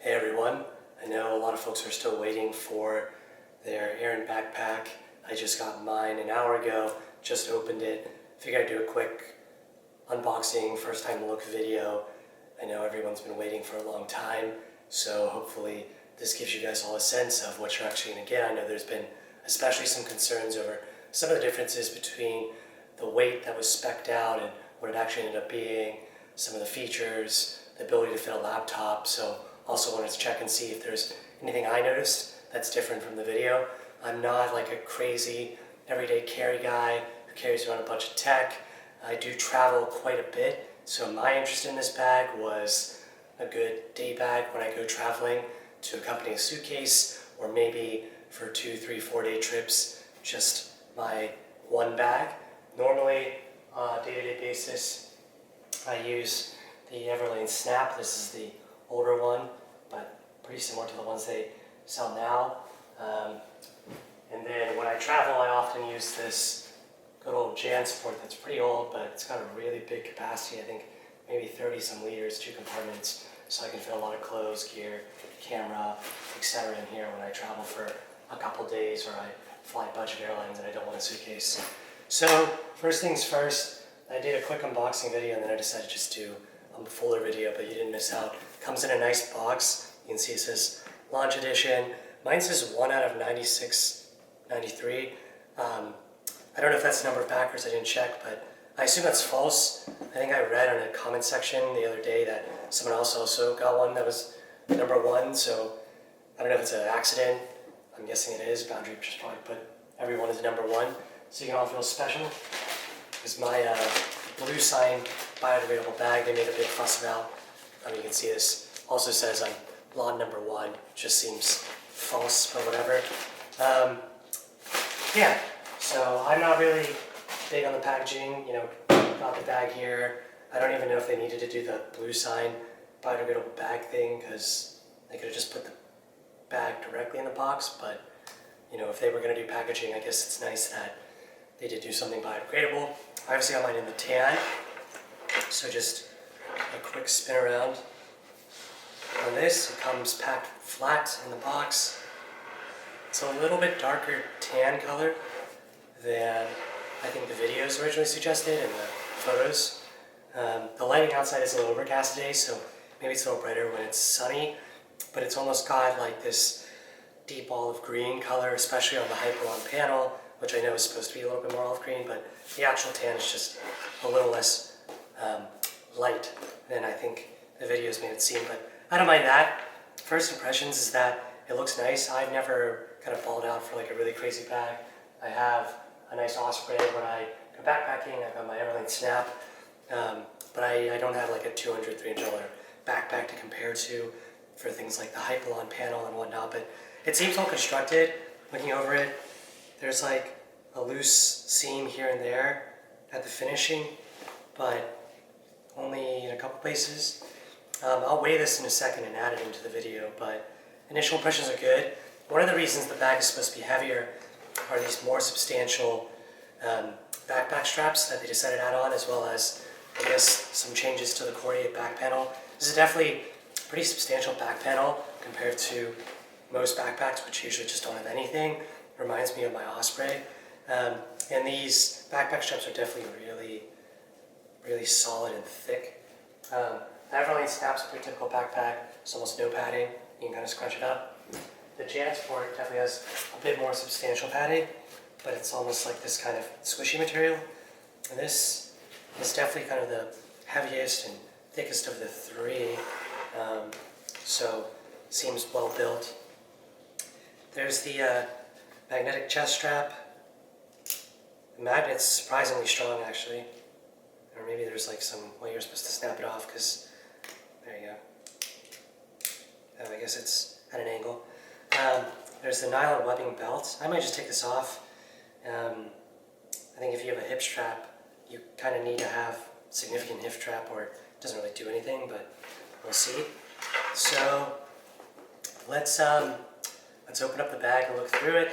Hey everyone, I know a lot of folks are still waiting for their errand backpack. I just got mine an hour ago, just opened it. Figured I'd do a quick unboxing, first time look video. I know everyone's been waiting for a long time, so hopefully this gives you guys all a sense of what you're actually going to get. I know there's been especially some concerns over some of the differences between the weight that was spec'd out and what it actually ended up being, some of the features, the ability to fit a laptop. So also wanted to check and see if there's anything I noticed that's different from the video. I'm not like a crazy everyday carry guy who carries around a bunch of tech. I do travel quite a bit, so my interest in this bag was a good day bag when I go traveling to accompany a suitcase, or maybe for 2, 3, 4-day trips, just my one bag. Normally, on a day-to-day basis, I use the Everlane Snap. This is the older one, but pretty similar to the ones they sell now. And then when I travel, I often use this good old JanSport that's pretty old, but it's got a really big capacity. I think maybe 30 some liters, 2 compartments, so I can fit a lot of clothes, gear, camera, etc. in here when I travel for a couple days, or I fly budget airlines and I don't want a suitcase. So first things first, I did a quick unboxing video and then I decided to just do a fuller video, but you didn't miss out. Comes in a nice box. You can see it says Launch Edition. Mine says 1 out of 96, 93. I don't know if that's the number of backers, I didn't check, but I assume that's false. I think I read on a comment section the other day that someone else also got one that was number 1, so I don't know if it's an accident. I'm guessing it is. Boundary just probably put everyone as number 1, so you can all feel special. Because my blue sign biodegradable bag, they made a big fuss about. You can see this also says I'm lot number 1, just seems false, but whatever. Yeah, so I'm not really big on the packaging, got the bag here. I don't even know if they needed to do the blue sign biodegradable bag thing, because they could have just put the bag directly in the box, but if they were going to do packaging, I guess it's nice that they did do something biodegradable. I obviously got mine in the tan, so just a quick spin around on this. It comes packed flat in the box. It's a little bit darker tan color than I think the videos originally suggested and the photos. The lighting outside is a little overcast today, so maybe it's a little brighter when it's sunny, but it's almost got like this deep olive green color, especially on the Hyperlon panel, which I know is supposed to be a little bit more olive green, but the actual tan is just a little less light than I think the videos made it seem, but I don't mind that. First impressions is that it looks nice. I've never kind of balled out for like a really crazy bag. I have a nice Osprey when I go backpacking. I've got my Everlane Snap, but I don't have like a $200, $300 backpack to compare to for things like the Hyperlon panel and whatnot, but it seems well constructed. Looking over it, there's like a loose seam here and there at the finishing, but only in a couple places. I'll weigh this in a second and add it into the video, but initial impressions are good. One of the reasons the bag is supposed to be heavier are these more substantial backpack straps that they decided to add on, as well as, I guess, some changes to the Cordiate back panel. This is definitely a pretty substantial back panel compared to most backpacks, which usually just don't have anything. Reminds me of my Osprey. And these backpack straps are definitely really, really solid and thick. The Everlane Snap's a pretty typical backpack. It's almost no padding. You can kind of scrunch it up. The JanSport definitely has a bit more substantial padding, but it's almost like this kind of squishy material. And this is definitely kind of the heaviest and thickest of the 3. So seems well built. There's the magnetic chest strap. The magnet's surprisingly strong, actually. Or maybe there's like some way you're supposed to snap it off, because there you go. I guess it's at an angle. There's the nylon webbing belt. I might just take this off. I think if you have a hip strap, you kind of need to have significant hip strap, or it doesn't really do anything, but we'll see. So let's open up the bag and look through it.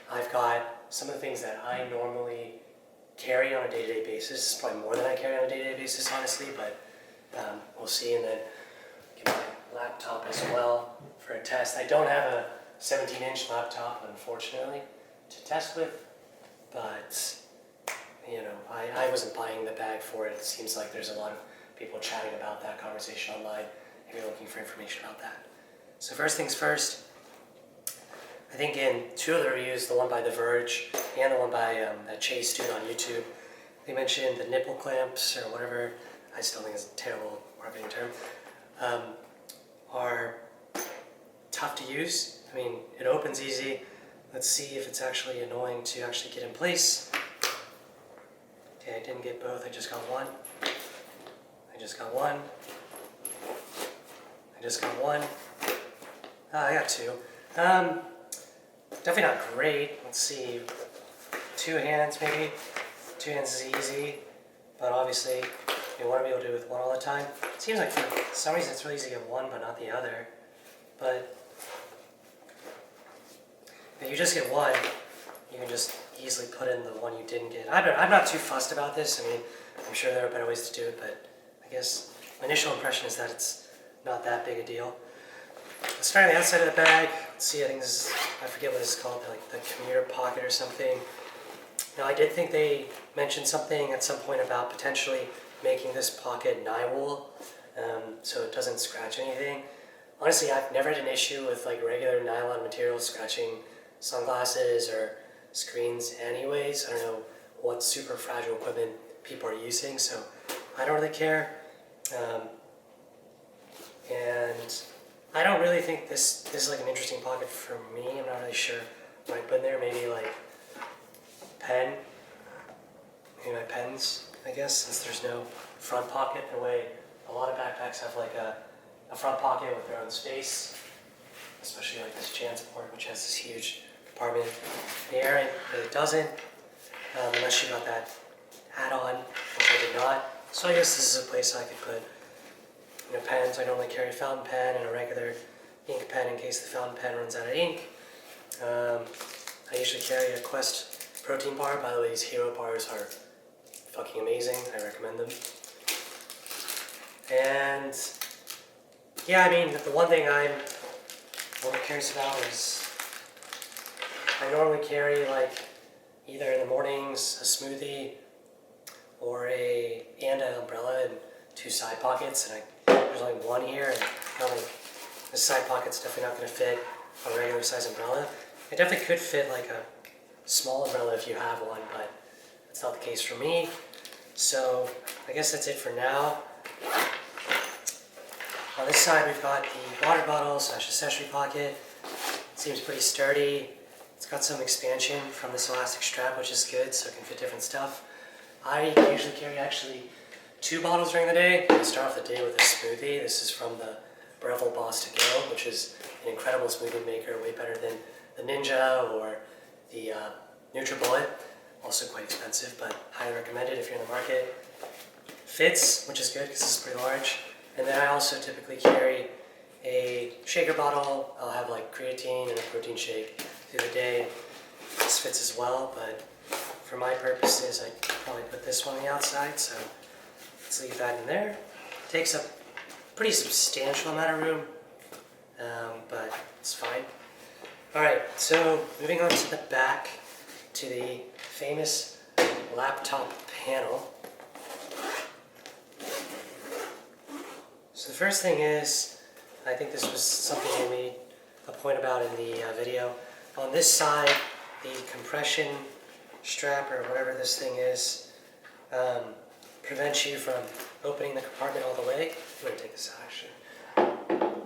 I've got some of the things that I normally carry on a day-to-day basis. It's probably more than I carry on a day-to-day basis, honestly, but we'll see. And then get my laptop as well for a test. I don't have a 17-inch laptop, unfortunately, to test with, but you know, I wasn't buying the bag for it. It seems like there's a lot of people chatting about that conversation online if you're looking for information about that. So first things first, I think in two of the reviews, the one by The Verge and the one by that Chase dude on YouTube, they mentioned the nipple clamps or whatever, I still think it's a terrible marketing term, are tough to use. I mean, it opens easy. Let's see if it's actually annoying to actually get in place. Okay, I didn't get both, I just got one. I just got one. I just got one. I got two. Definitely not great. Let's see. Two hands maybe. Two hands is easy, but obviously you want to be able to do it with one all the time. It seems like for some reason it's really easy to get one but not the other. But if you just get one, you can just easily put in the one you didn't get. I'm not too fussed about this. I mean, I'm sure there are better ways to do it, but I guess my initial impression is that it's not that big a deal. Let's start on the outside of the bag. Let's see, I think this is, I forget what this is called, like the commuter pocket or something. Now, I did think they mentioned something at some point about potentially making this pocket nylon, so it doesn't scratch anything. Honestly, I've never had an issue with like regular nylon material scratching sunglasses or screens anyways. I don't know what super fragile equipment people are using, so I don't really care. And I don't really think this is like an interesting pocket for me. I'm not really sure what I put in there. Maybe like pen, maybe my pens, I guess, since there's no front pocket. In a way, a lot of backpacks have like a front pocket with their own space, especially like this JanSport, which has this huge compartment. The Errant really doesn't, unless you got that add-on, which I did not. So I guess this is a place I could put, you know, pens. I normally carry a fountain pen and a regular ink pen in case the fountain pen runs out of ink. I usually carry a Quest protein bar. By the way, these Hero bars are fucking amazing. I recommend them. And yeah, I mean, the one thing I'm more curious about is I normally carry like either in the mornings a smoothie or an umbrella and two side pockets, and there's only one here, and the side pocket's definitely not going to fit a regular size umbrella. It definitely could fit like a small umbrella if you have one, but that's not the case for me. So I guess that's it for now. On this side we've got the water bottle / accessory pocket. It seems pretty sturdy. It's got some expansion from this elastic strap, which is good, so it can fit different stuff. I usually carry actually 2 bottles during the day. I start off the day with a smoothie. This is from the Breville Boss to Go, which is an incredible smoothie maker, way better than the Ninja or the NutriBullet. Also quite expensive, but highly recommended if you're in the market. Fits, which is good because this is pretty large. And then I also typically carry a shaker bottle. I'll have like creatine and a protein shake through the day. This fits as well, but for my purposes, I'd probably put this one on the outside, so let's leave that in there. Takes up a pretty substantial amount of room, but it's fine. Alright, so moving on to the back, to the famous laptop panel. So the first thing is, I think this was something I made a point about in the video. On this side, the compression strap, or whatever this thing is, prevents you from opening the compartment all the way. I'm going to take this out actually.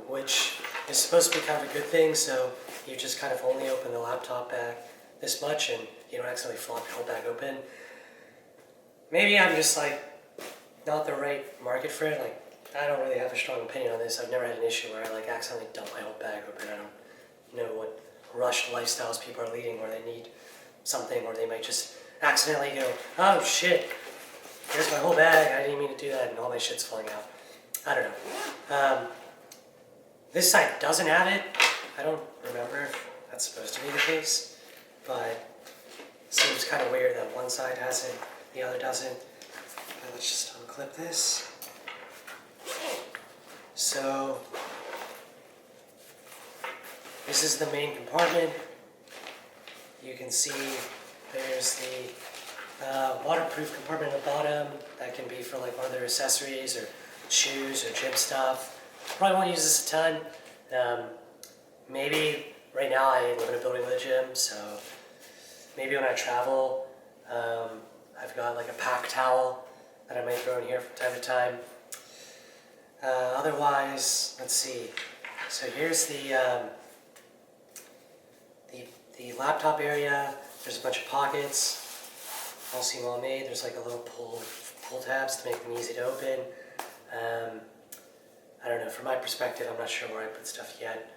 Which is supposed to be kind of a good thing, so you just kind of only open the laptop bag this much and you don't accidentally flop your whole bag open. Maybe I'm just like not the right market for it. Like, I don't really have a strong opinion on this. I've never had an issue where I like accidentally dump my whole bag open. I don't know what rushed lifestyles people are leading where they need something, or they might just accidentally go, oh shit, here's my whole bag, I didn't mean to do that, and all my shit's falling out. I don't know. This side doesn't have it. I don't remember if that's supposed to be the case, but it seems kind of weird that one side has it, the other doesn't. But let's just unclip this. So this is the main compartment. You can see there's the waterproof compartment at the bottom that can be for like other accessories or shoes or gym stuff. Probably won't use this a ton. Maybe right now I live in a building with a gym, so maybe when I travel, I've got like a pack towel that I might throw in here from time to time. Otherwise, let's see. So here's the laptop area. There's a bunch of pockets, all seem well made. There's like a little pull tabs to make them easy to open. I don't know, from my perspective, I'm not sure where I put stuff yet.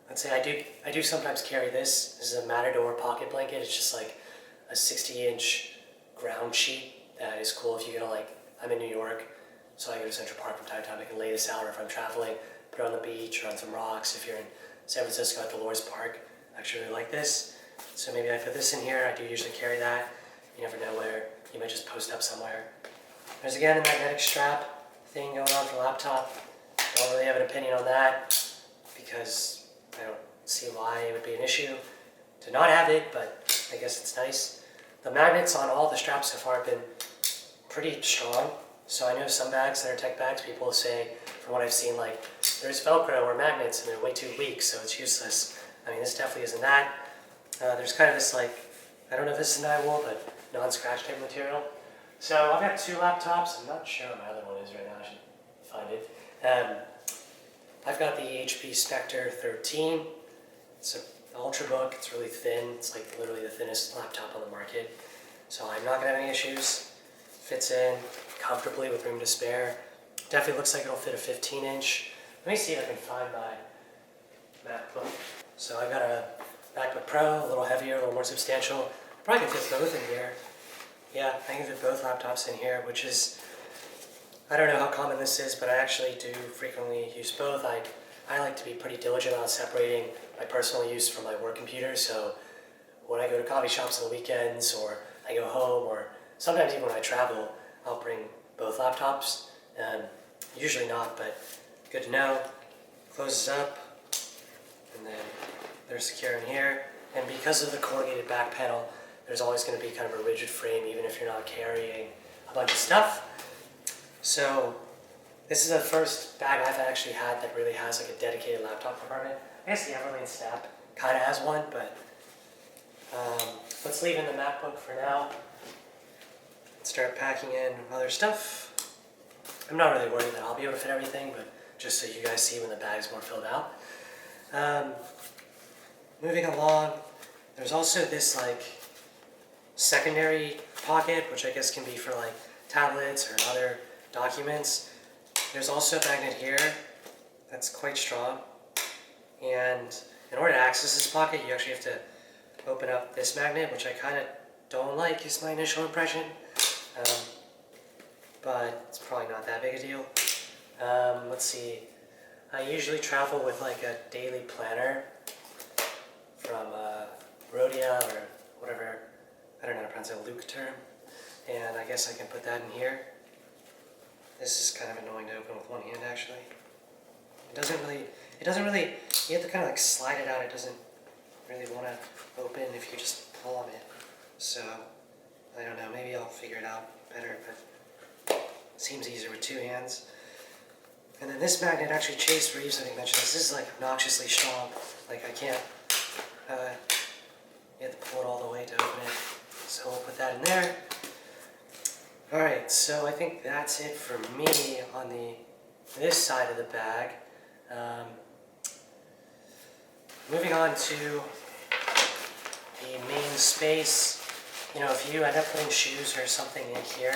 Let's say I do sometimes carry this. This is a Matador pocket blanket. It's just like a 60-inch ground sheet that is cool if you go to like, I'm in New York, so I go to Central Park from time to time. I can lay this out, or if I'm traveling, put it on the beach or on some rocks. If you're in San Francisco at Dolores Park, I actually really like this. So maybe I put this in here. I do usually carry that. You never know where you might just post up somewhere. There's again a magnetic strap thing going on for laptop. Don't really have an opinion on that because I don't see why it would be an issue to not have it, but I guess it's nice. The magnets on all the straps so far have been pretty strong. So I know some bags that are tech bags, people say, from what I've seen, like there's Velcro or magnets and they're way too weak, so it's useless. I mean, this definitely isn't that. There's kind of this like, I don't know if this is an eye wool, but non-scratch type material. So I've got two laptops. I'm not sure where my other one is right now. I should find it. I've got the HP Spectre 13. It's an Ultrabook. It's really thin. It's like literally the thinnest laptop on the market. So I'm not going to have any issues. Fits in comfortably with room to spare. Definitely looks like it'll fit a 15-inch. Let me see if I can find my MacBook. So I've got a MacBook Pro, a little heavier, a little more substantial. Probably can fit both in here. Yeah, I can fit both laptops in here, which is, I don't know how common this is, but I actually do frequently use both. I like to be pretty diligent on separating my personal use from my work computer, so when I go to coffee shops on the weekends, or I go home, or sometimes even when I travel, I'll bring both laptops. Usually not, but good to know. Closes up, and then they're secure in here. And because of the corrugated back panel, there's always going to be kind of a rigid frame, even if you're not carrying a bunch of stuff. So this is the first bag I've actually had that really has like a dedicated laptop compartment. I guess the Everlane Snap kind of has one, but let's leave in the MacBook for now. Start packing in other stuff. I'm not really worried that I'll be able to fit everything, but just so you guys see when the bag's more filled out. Moving along, there's also this like secondary pocket, which I guess can be for like tablets or other documents. There's also a magnet here that's quite strong, and in order to access this pocket, you actually have to open up this magnet, which I kind of don't like, is my initial impression, but it's probably not that big a deal. Let's see, I usually travel with like a daily planner from Rhodia or whatever, I don't know how to pronounce it, Leuchtturm, and I guess I can put that in here. This is kind of annoying to open with one hand actually. It doesn't really, you have to kind of like slide it out. It doesn't really want to open if you just pull on it. So, I don't know, maybe I'll figure it out better, but it seems easier with two hands. And then this magnet, actually Chase Reeves, I think, mentioned this. This is like obnoxiously strong. Like I can't, you have to pull it all the way to open it. So we'll put that in there. Alright, so I think that's it for me on this side of the bag. Moving on to the main space. You know, if you end up putting shoes or something in here,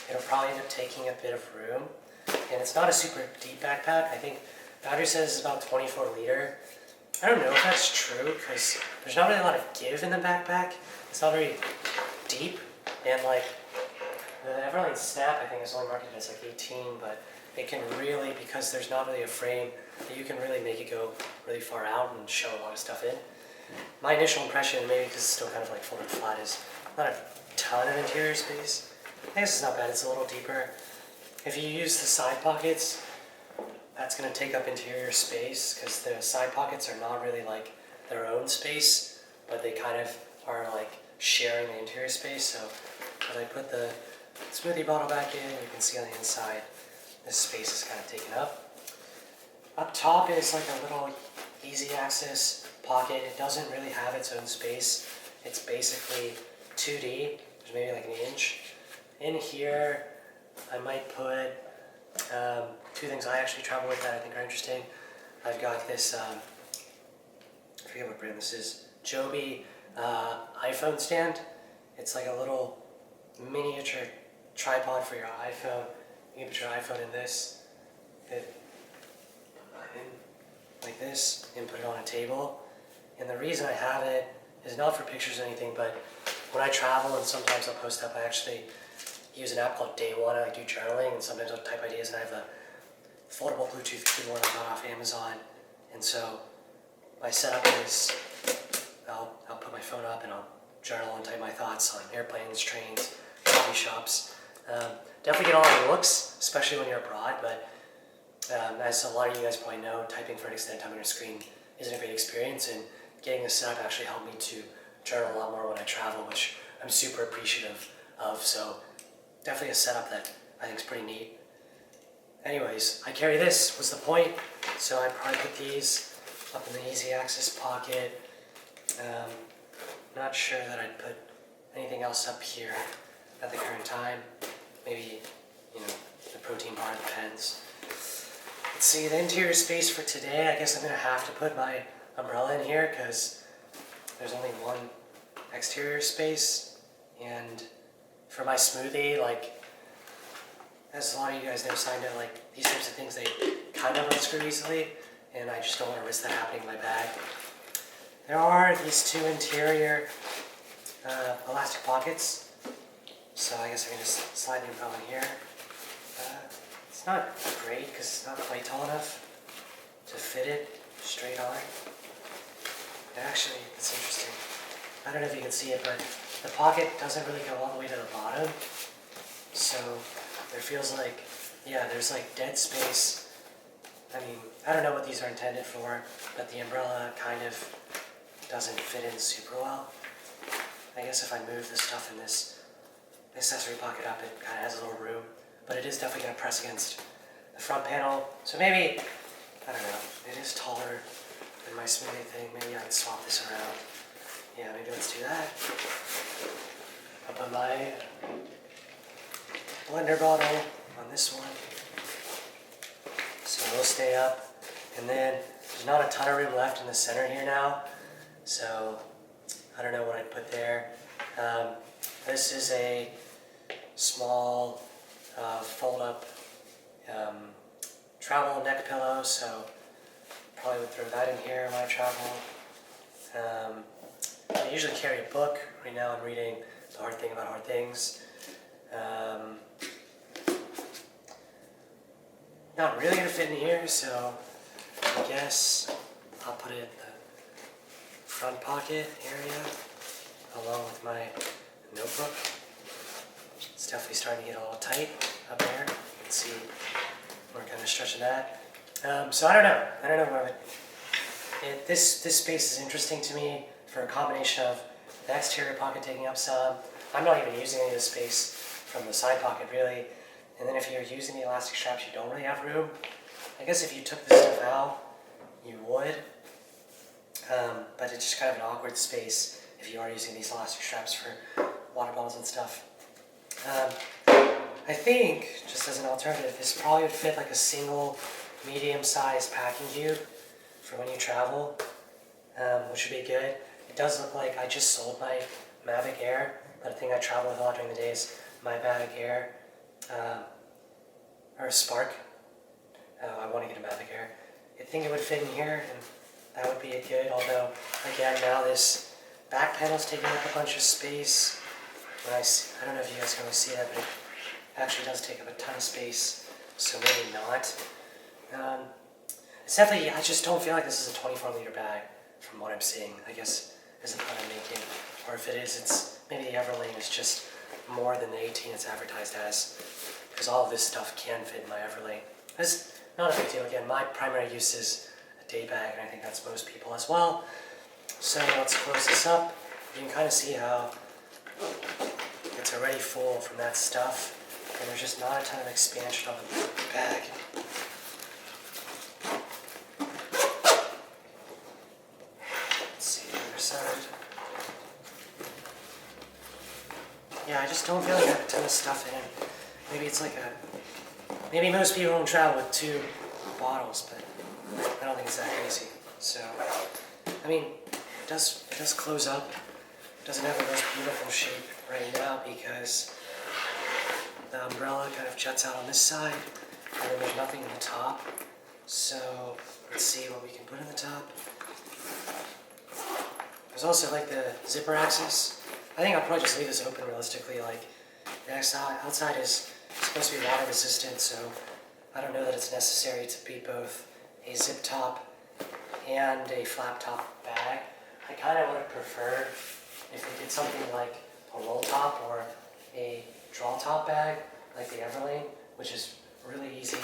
it'll probably end up taking a bit of room. And it's not a super deep backpack. I think Boundary says it's about 24 liter. I don't know if that's true, because there's not really a lot of give in the backpack. It's not very deep, and like the Everlane Snap, I think, is only marketed as like 18, but it can really, because there's not really a frame, you can really make it go really far out and show a lot of stuff in. My initial impression, maybe because it's still kind of like folded flat, is not a ton of interior space. I guess it's not bad, it's a little deeper. If you use the side pockets, that's going to take up interior space because the side pockets are not really like their own space, but they kind of are like sharing the interior space. So as I put the smoothie bottle back in, you can see on the inside, this space is kind of taken up. Up top is like a little easy access pocket. It doesn't really have its own space. It's basically 2D. There's maybe like an inch. In here, I might put two things I actually travel with that I think are interesting. I've got this, I forget what brand this is, Joby iPhone stand. It's like a little miniature tripod for your iPhone. You can put your iPhone in this, like this, and put it on a table. And the reason I have it is not for pictures or anything, but when I travel and sometimes I'll post up, I actually use an app called Day One. I like do journaling, and sometimes I'll type ideas, and I have a foldable Bluetooth keyboard I got off Amazon. And so my setup is I'll put my phone up and I'll journal and type my thoughts on airplanes, trains, coffee shops. Definitely get a lot of looks, especially when you're abroad, but as a lot of you guys probably know, typing for an extended time on your screen isn't a great experience, and getting this setup actually helped me to journal a lot more when I travel, which I'm super appreciative of. So definitely a setup that I think is pretty neat. Anyways, I carry this, was the point, so I probably put these up in the easy access pocket. Not sure that I'd put anything else up here at the current time. Maybe, the protein bar, the pens. Let's see, the interior space for today, I guess I'm gonna have to put my umbrella in here because there's only one exterior space. And for my smoothie, like, as a lot of you guys know, signed up, like, these types of things, they kind of unscrew easily, and I just don't want to risk that happening in my bag. There are these two interior elastic pockets, so I guess I can just slide the umbrella in here. It's not great because it's not quite tall enough to fit it straight on. Actually, it's interesting. I don't know if you can see it, but the pocket doesn't really go all the way to the bottom, so there feels like, there's like dead space. I mean, I don't know what these are intended for, but the umbrella kind of doesn't fit in super well. I guess if I move the stuff in this accessory pocket up, it kind of has a little room, but it is definitely going to press against the front panel. So maybe, I don't know, it is taller than my smoothie thing. Maybe I can swap this around. Yeah, maybe let's do that. I'll put my blender bottle on this one, so it'll stay up. And then there's not a ton of room left in the center here now, so I don't know what I'd put there. This is a small fold-up travel neck pillow, so probably would throw that in here when I travel. I usually carry a book. Right now I'm reading The Hard Thing About Hard Things. Not really going to fit in here, so I guess I'll put it in the front pocket area along with my notebook. It's definitely starting to get a little tight up there. You can see we're kind of stretching that. So I don't know where this space is interesting to me for a combination of the exterior pocket taking up some. I'm not even using any of the space from the side pocket really. And then if you're using the elastic straps, you don't really have room. I guess if you took this stuff out, you would. But it's just kind of an awkward space if you are using these elastic straps for water bottles and stuff. I think, just as an alternative, this probably would fit like a single medium-sized packing cube for when you travel, which would be good. It does look like I just sold my Mavic Air, but a thing I travel with a lot during the day is my Mavic Air, or a Spark. I want to get a Mavic Air. I think it would fit in here, and that would be good, although, again, now this back panel's taking up a bunch of space. I don't know if you guys can really see that, but it actually does take up a ton of space, so maybe not. It's definitely, I just don't feel like this is a 24-liter bag from what I'm seeing, I guess, is the point I'm making. Or if it is, it's maybe the Everlane is just more than the 18 it's advertised as, because all of this stuff can fit in my Everlane. not a big deal. Again, my primary use is a day bag, and I think that's most people as well. So let's close this up. You can kind of see how it's already full from that stuff, and there's just not a ton of expansion on the bag. Let's see the other side. Yeah, I just don't feel like I have a ton of stuff in it. Maybe it's like maybe most people don't travel with 2 bottles, but I don't think it's that crazy. So, I mean, it does close up. It doesn't have the most beautiful shape right now because the umbrella kind of juts out on this side, and then there's nothing in the top. So, let's see what we can put in the top. There's also like the zipper access. I think I'll probably just leave this open realistically. Like, the outside is supposed to be water resistant, so I don't know that it's necessary to be both a zip top and a flap top bag. I kind of would have preferred if they did something like a roll top or a draw top bag, like the Everlane, which is really easy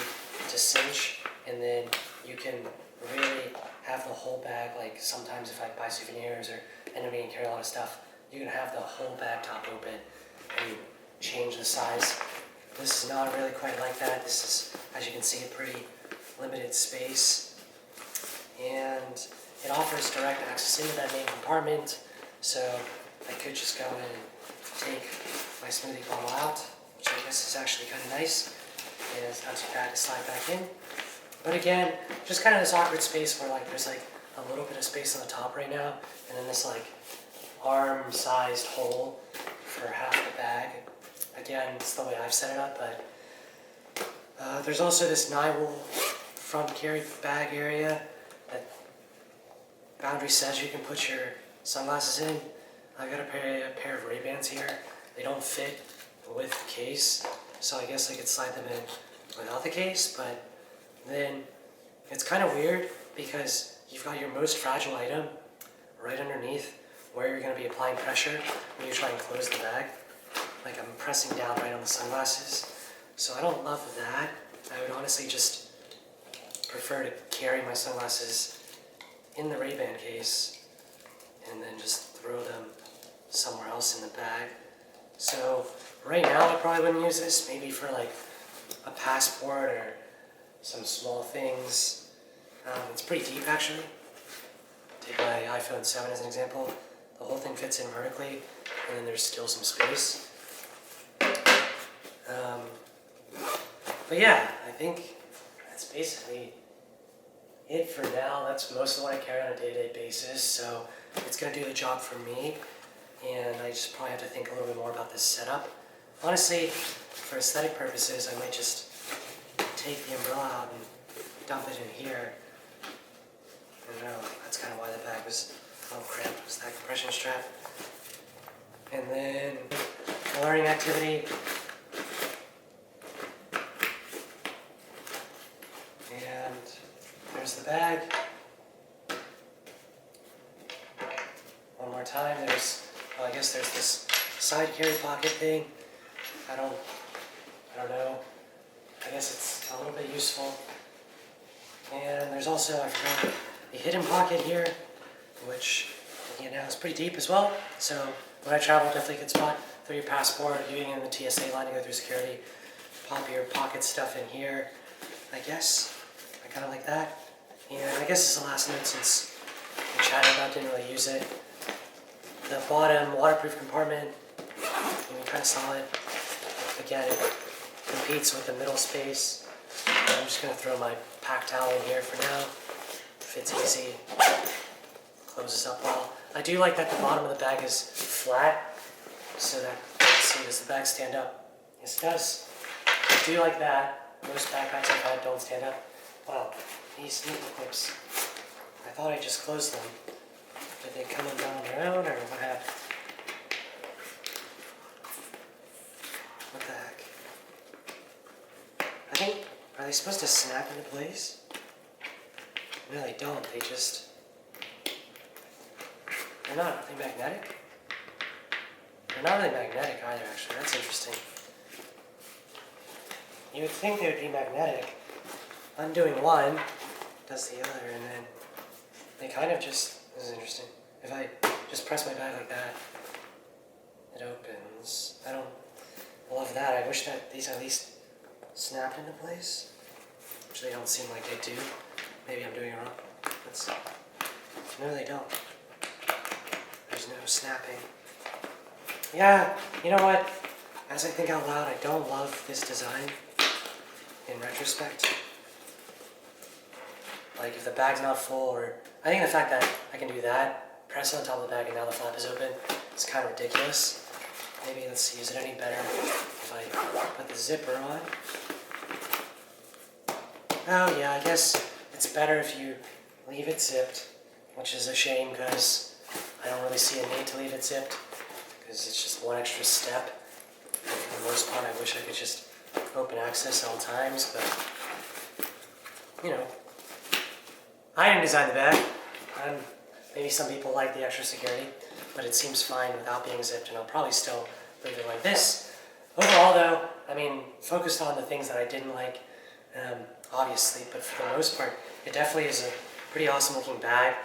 to cinch, and then you can really have the whole bag. Like sometimes if I buy souvenirs or end up needing to carry a lot of stuff, you can have the whole bag top open and change the size. This is not really quite like that. This is, as you can see, a pretty limited space, and it offers direct access into that main compartment, so I could just go in and take my smoothie bottle out, which I guess is actually kind of nice, and it's not too bad to slide back in. But again, just kind of this awkward space where like there's like a little bit of space on the top right now, and then this like arm-sized hole for half the bag. Again, it's the way I've set it up, but there's also this nylon front carry bag area that Boundary says you can put your sunglasses in. I got a pair of Ray-Bans here. They don't fit with the case, so I guess I could slide them in without the case, but then it's kind of weird because you've got your most fragile item right underneath where you're going to be applying pressure when you try and close the bag. Like I'm pressing down right on the sunglasses. So I don't love that. I would honestly just prefer to carry my sunglasses in the Ray-Ban case and then just throw them somewhere else in the bag. So right now I probably wouldn't use this, maybe for like a passport or some small things. It's pretty deep actually. Take my iPhone 7 as an example. The whole thing fits in vertically, and then there's still some space. But yeah, I think that's basically it for now. That's most of what I carry on a day-to-day basis, so it's going to do the job for me, and I just probably have to think a little bit more about this setup. Honestly, for aesthetic purposes, I might just take the umbrella out and dump it in here. I don't know, that's kind of why the bag was a little cramped, was that compression strap. And then a learning activity. And there's the bag. One more time, well, I guess there's this side carry pocket thing. I don't know. I guess it's a little bit useful. And there's also, I forgot, a hidden pocket here, which, you know, is pretty deep as well. So when I travel, definitely a good spot. Throw your passport, you're getting in the TSA line to go through security. Pop your pocket stuff in here. I guess I kind of like that. And I guess it's the last note since we chatted about, didn't really use it. The bottom waterproof compartment, kind of solid. Again, it competes with the middle space. I'm just going to throw my PackTowel in here for now. Fits easy, closes up well. I do like that the bottom of the bag is flat, so that, let's see, does the bag stand up? Yes, it does. I do like that. Most backpacks I've had don't stand up. Wow, these nipple clips, I thought I just closed them. Did they come undone on their own, or what happened? What the heck? I think, are they supposed to snap into place? No, they don't. They just... They're not. Are they magnetic? They're not really magnetic either, actually. That's interesting. You would think they would be magnetic. undoing one does the other, and then they kind of just, this is interesting, if I just press my bag like that, it opens. I don't love that. I wish that these at least snapped into place, which they don't seem like they do. Maybe I'm doing it wrong. Let's see. No, they don't. There's no snapping. Yeah, you know what? As I think out loud, I don't love this design in retrospect. Like if the bag's not full, or I think the fact that I can do that, press on top of the bag and now the flap is open, is kind of ridiculous. Maybe, let's see, is it any better if I put the zipper on? Oh yeah, I guess it's better if you leave it zipped, which is a shame because I don't really see a need to leave it zipped because it's just one extra step. For the most part, I wish I could just open access at all times, but you know, I didn't design the bag. Maybe some people like the extra security, but it seems fine without being zipped, and I'll probably still leave it like this. Overall though, I mean, focused on the things that I didn't like, obviously, but for the most part, it definitely is a pretty awesome looking bag.